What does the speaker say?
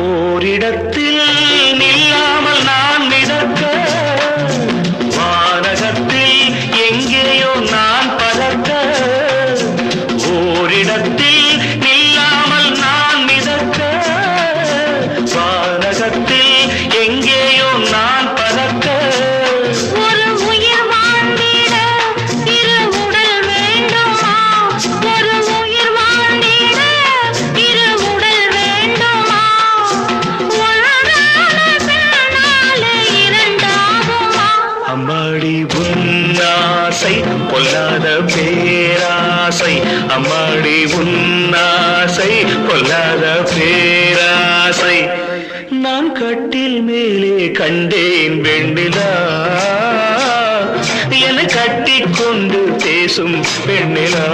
ஓரிடத்தில் நில்லாமல் நான் மிதக்க, வானகத்தில் எங்கேயோ நான் பறக்க. ஓரிடத்தில் நில்லாமல் நான் மிதக்க, வானகத்தில் எங்கேயோ நான் பறக்க. ஒரு உயிர் வாழ்ந்திட இரு உடல் வேண்டுமா? ஒரு உயிர் வாழ்ந்திட இரு உடல் வேண்டுமா? ஒன்றான பின்னாலே இரண்டாகுமா? அம்மாடி உன்னாசை பொல்லாத பேராசை, அம்மாடி உன்னாசை பொல்லாத பேராசை. நான் கட்டில் மேலே கண்டேன் வெண்ணிலா, என கட்டிக்கொண்டு பேசும் பெண்ணிலா.